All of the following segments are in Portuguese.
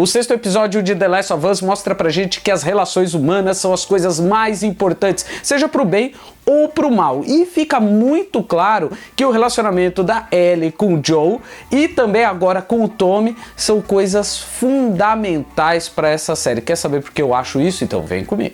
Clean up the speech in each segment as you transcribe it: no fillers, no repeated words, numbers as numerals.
O sexto episódio de The Last of Us mostra pra gente que as relações humanas são as coisas mais importantes, seja pro bem ou pro mal. E fica muito claro que o relacionamento da Ellie com o Joel e também agora com o Tommy são coisas fundamentais para essa série. Quer saber por que eu acho isso? Então vem comigo.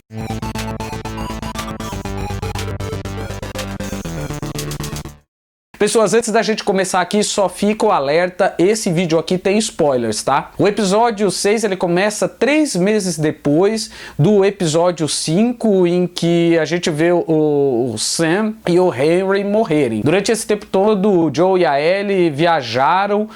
Pessoas, antes da gente começar aqui, só fica o alerta, esse vídeo aqui tem spoilers, tá? O episódio 6, ele começa 3 meses depois do episódio 5, em que a gente vê o Sam e o Henry morrerem. Durante esse tempo todo, o Joe e a Ellie viajaram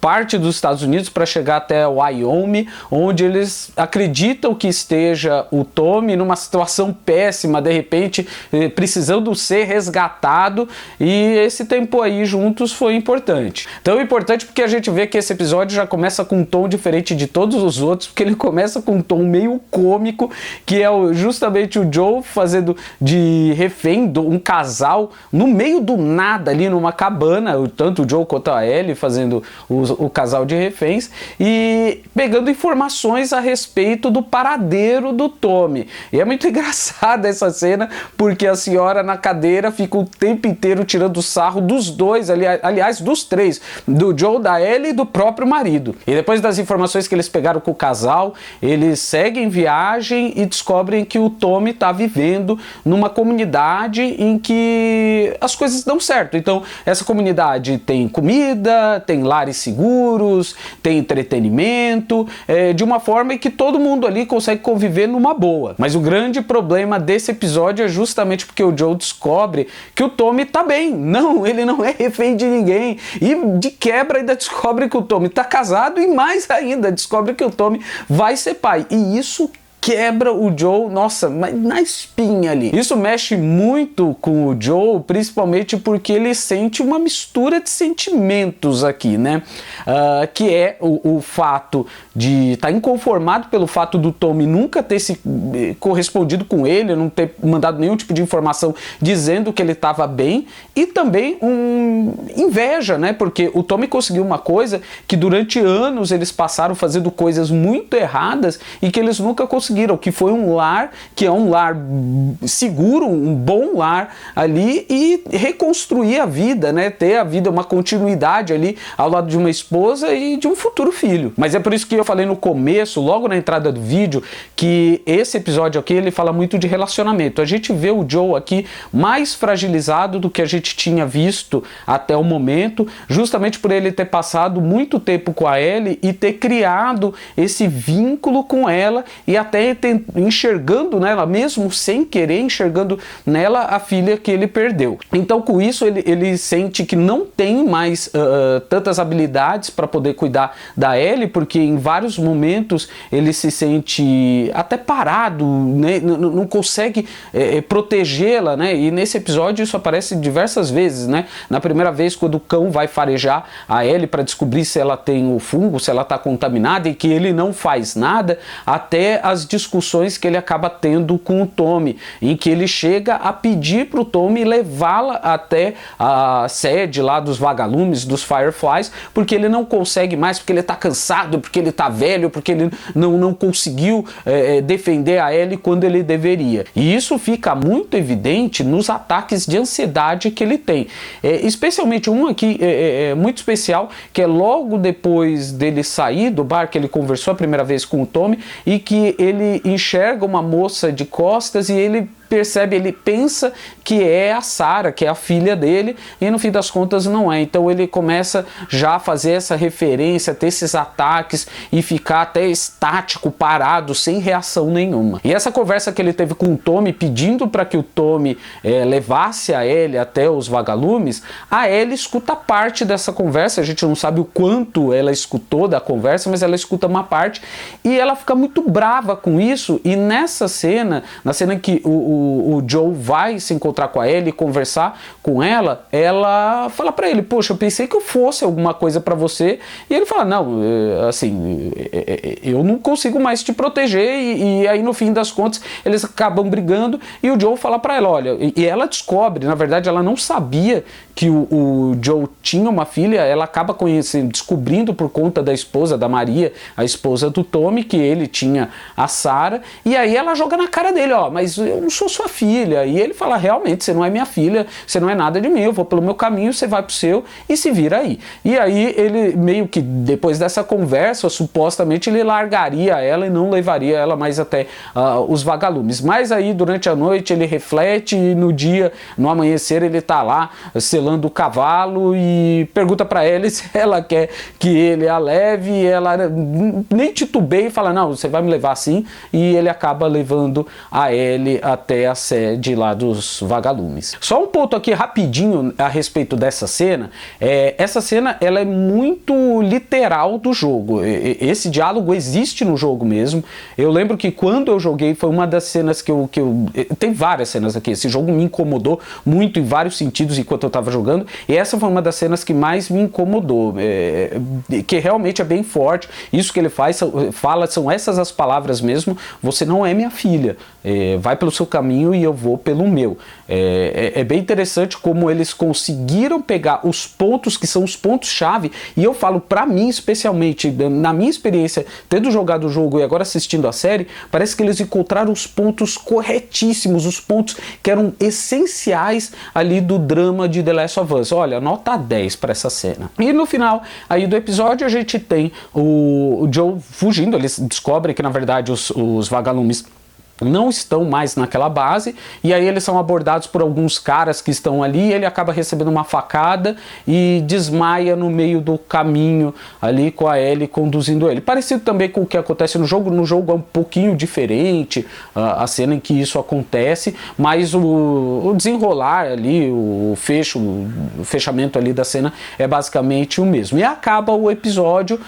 parte dos Estados Unidos para chegar até Wyoming, onde eles acreditam que esteja o Tommy numa situação péssima, de repente precisando ser resgatado, e esse tempo aí juntos foi importante. Tão importante porque a gente vê que esse episódio já começa com um tom diferente de todos os outros, porque ele começa com um tom meio cômico, que é justamente o Joe fazendo de refém um casal no meio do nada ali numa cabana, tanto o Joe quanto a Ellie fazendo o casal de reféns e pegando informações a respeito do paradeiro do Tommy. E é muito engraçada essa cena, porque a senhora na cadeira fica o tempo inteiro tirando sarro dos dois, aliás, dos três, do Joe, da Ellie e do próprio marido. E depois das informações que eles pegaram com o casal, eles seguem viagem e descobrem que o Tommy está vivendo numa comunidade em que as coisas dão certo. Então, essa comunidade tem comida, tem lares seguros, tem entretenimento, de uma forma em que todo mundo ali consegue conviver numa boa. Mas o grande problema desse episódio é justamente porque o Joe descobre que o Tommy tá bem. Não, ele não é refém de ninguém. E de quebra ainda descobre que o Tommy tá casado e mais ainda descobre que o Tommy vai ser pai. E isso quebra o Joe, nossa, mas na espinha ali. Isso mexe muito com o Joe, principalmente porque ele sente uma mistura de sentimentos aqui, né? Que é o fato de estar inconformado pelo fato do Tommy nunca ter se correspondido com ele, não ter mandado nenhum tipo de informação dizendo que ele estava bem, e também inveja, né? Porque o Tommy conseguiu uma coisa que durante anos eles passaram fazendo coisas muito erradas e que eles nunca conseguiram, que foi um lar, que é um lar seguro, um bom lar ali, e reconstruir a vida, né? Ter a vida, uma continuidade ali ao lado de uma esposa e de um futuro filho. Mas é por isso que eu falei no começo, logo na entrada do vídeo, que esse episódio aqui ele fala muito de relacionamento. A gente vê o Joe aqui mais fragilizado do que a gente tinha visto até o momento, justamente por ele ter passado muito tempo com a Ellie e ter criado esse vínculo com ela e até enxergando nela, mesmo sem querer, enxergando nela a filha que ele perdeu. Então com isso ele sente que não tem mais tantas habilidades para poder cuidar da Ellie, porque em vários momentos ele se sente até parado, né? Não consegue protegê-la, né? E nesse episódio isso aparece diversas vezes, né? Na primeira vez, quando o cão vai farejar a Ellie para descobrir se ela tem o fungo, se ela está contaminada, e que ele não faz nada, até as discussões que ele acaba tendo com o Tommy, em que ele chega a pedir para o Tommy levá-la até a sede lá dos vagalumes, dos Fireflies, porque ele não consegue mais, porque ele está cansado, porque ele está velho, porque ele não conseguiu defender a Ellie quando ele deveria. E isso fica muito evidente nos ataques de ansiedade que ele tem. Especialmente um aqui muito especial, que é logo depois dele sair do bar, que ele conversou a primeira vez com o Tommy, e que ele enxerga uma moça de costas e ele percebe, ele pensa que é a Sarah, que é a filha dele, e no fim das contas não é. Então ele começa já a fazer essa referência, ter esses ataques e ficar até estático, parado, sem reação nenhuma. E essa conversa que ele teve com o Tommy, pedindo para que o Tommy levasse a Ellie até os vagalumes, a Ellie escuta parte dessa conversa. A gente não sabe o quanto ela escutou da conversa, mas ela escuta uma parte e ela fica muito brava com isso. E nessa cena, na cena em que o Joe vai se encontrar com a Ellie, conversar com ela, ela fala pra ele: poxa, eu pensei que eu fosse alguma coisa pra você. E ele fala: não, assim, eu não consigo mais te proteger. E aí no fim das contas eles acabam brigando e o Joe fala pra ela: olha, e ela descobre, na verdade ela não sabia que o Joe tinha uma filha, ela acaba descobrindo por conta da esposa, da Maria, a esposa do Tommy, que ele tinha a Sarah, e aí ela joga na cara dele, ó, mas eu não sou sua filha, e ele fala, realmente, você não é minha filha, você não é nada de mim, eu vou pelo meu caminho, você vai pro seu, e se vira aí. E aí ele meio que, depois dessa conversa, supostamente ele largaria ela e não levaria ela mais até os vagalumes, mas aí durante a noite ele reflete e no amanhecer ele tá lá selando o cavalo e pergunta para ela se ela quer que ele a leve, e ela nem titubeia e fala, não, você vai me levar sim, e ele acaba levando a Ellie até a sede lá dos vagalumes. Só um ponto aqui rapidinho a respeito dessa cena, essa cena ela é muito literal do jogo, esse diálogo existe no jogo mesmo. Eu lembro que quando eu joguei foi uma das cenas que eu tem várias cenas aqui, esse jogo me incomodou muito em vários sentidos enquanto eu estava jogando, e essa foi uma das cenas que mais me incomodou, que realmente é bem forte. Isso que ele fala são essas as palavras mesmo, você não é minha filha, vai pelo seu caminho e eu vou pelo meu. É bem interessante como eles conseguiram pegar os pontos que são os pontos-chave, e eu falo pra mim especialmente, na minha experiência, tendo jogado o jogo e agora assistindo a série, parece que eles encontraram os pontos corretíssimos, os pontos que eram essenciais ali do drama de The Last of Us. Olha, nota 10 para essa cena. E no final aí do episódio a gente tem o Joe fugindo, eles descobrem que na verdade os vagalumes não estão mais naquela base, e aí eles são abordados por alguns caras que estão ali, e ele acaba recebendo uma facada e desmaia no meio do caminho ali com a Ellie conduzindo ele. Parecido também com o que acontece no jogo é um pouquinho diferente a cena em que isso acontece, mas o desenrolar ali, o fechamento ali da cena é basicamente o mesmo. E acaba o episódio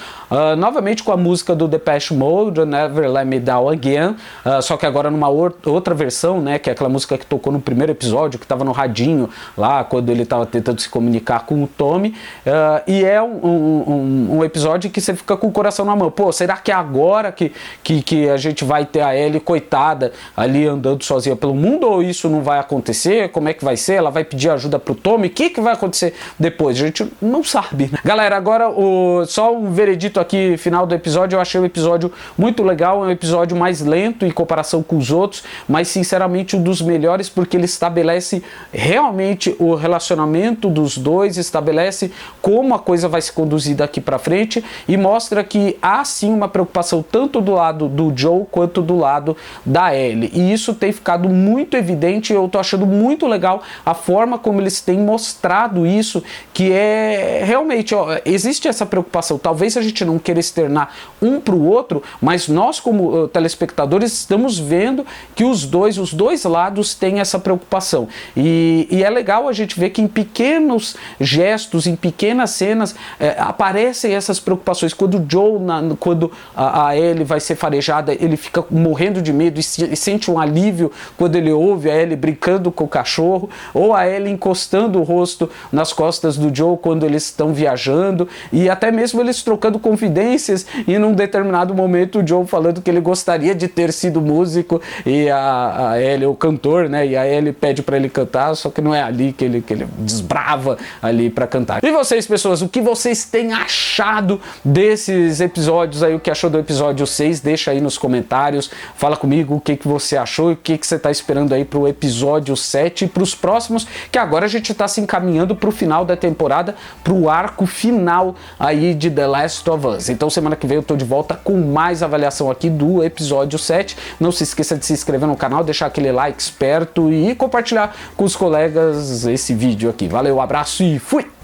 novamente com a música do Depeche Mode, Never Let Me Down Again, só que agora numa outra versão, né, que é aquela música que tocou no primeiro episódio, que estava no radinho lá, quando ele estava tentando se comunicar com o Tommy, e é um episódio que você fica com o coração na mão. Pô, será que é agora que a gente vai ter a Ellie, coitada, ali andando sozinha pelo mundo, ou isso não vai acontecer? Como é que vai ser? Ela vai pedir ajuda pro Tommy? O que vai acontecer depois? A gente não sabe, né? Galera, agora só um veredito aqui, final do episódio. Eu achei o episódio muito legal, é um episódio mais lento em comparação com os outros, mas sinceramente um dos melhores, porque ele estabelece realmente o relacionamento dos dois, estabelece como a coisa vai se conduzir daqui para frente, e mostra que há sim uma preocupação tanto do lado do Joe quanto do lado da Ellie, e isso tem ficado muito evidente. Eu tô achando muito legal a forma como eles têm mostrado isso, que é realmente, ó, existe essa preocupação, talvez a gente não queira externar um para o outro, mas nós como telespectadores estamos vendo que os dois lados têm essa preocupação, e é legal a gente ver que em pequenos gestos, em pequenas cenas aparecem essas preocupações. Quando o Joe, quando a Ellie vai ser farejada, ele fica morrendo de medo e sente um alívio quando ele ouve a Ellie brincando com o cachorro, ou a Ellie encostando o rosto nas costas do Joe quando eles estão viajando, e até mesmo eles trocando confidências, e num determinado momento o Joe falando que ele gostaria de ter sido músico, e a Ellie, o cantor, né, e a Ellie pede para ele cantar, só que não é ali que ele desbrava ali para cantar. E vocês, pessoas, o que vocês têm achado desses episódios aí? O que achou do episódio 6? Deixa aí nos comentários, fala comigo o que você achou e o que você está esperando aí pro episódio 7 e pros próximos, que agora a gente está se encaminhando pro final da temporada, pro arco final aí de The Last of Us. Então semana que vem eu tô de volta com mais avaliação aqui do episódio 7. Não se esqueça de se inscrever no canal, deixar aquele like esperto e compartilhar com os colegas esse vídeo aqui. Valeu, abraço e fui!